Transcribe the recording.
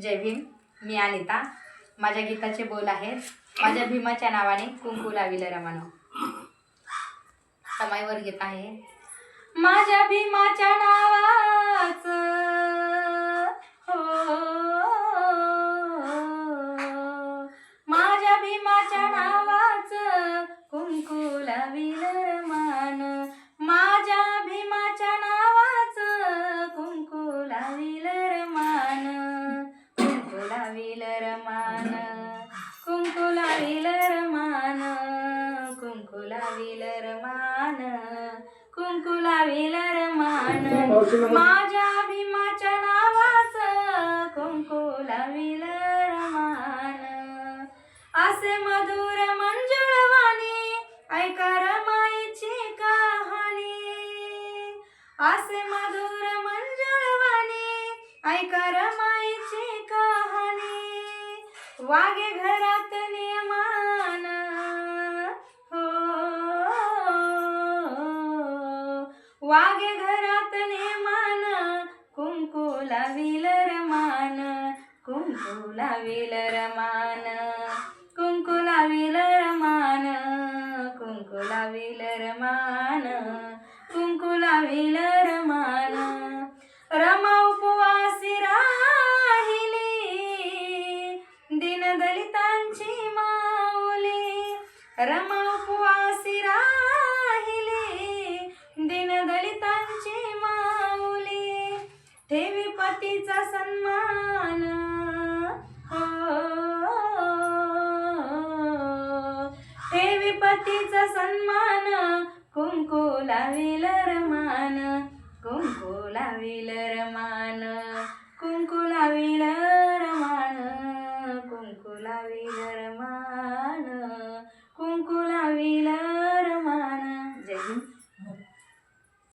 जय भीम. मी अनिता. माझ्या गीताचे बोल आहेत. माझ्या भीमाच्या नावाने कुंकू लाविलं रमानं. समाईवर गीत आहे. माझ्या भीमाच्या नावाचं हो, माझ्या भीमाच्या नावाचं कुंकू लाविलं रमान. माझ्या भीमाच्या नावाचं कुंकू लाविलं रमान. कुंकू लाविलं रमान, कुंकू लाविलं रमान, कुंकू लाविलं रमान, कुंकू लाविलं रमान. माझ्या भीमाच्या नावाचं कुंकू लाविलं रमान. असे मधुर मंजुळवाणी ऐका रमाईची कहाणी. असे मधुर मंजुळवाणी ऐका रमाईची कहाणी. वागे घरात नियमान हो, वागे घरात नेमान. कुंकू लाविलं रमान, कुंकू लाविलं रमान, कुंकू लाविलं रमान, कुंकू लाविलं रमान, कुंकू लाविलं रमान. रमा उपवासी राहिली दीनदलितांची माऊली. रमा उपवासी राहिली दीनदलितांची माऊली. ठेवी पतीचा सन्मान हो, ठेवी पतीचा सन्मान. कुंकू लाविलं रमान, कुंकू लाविलं रमान, कुंकू लाविलं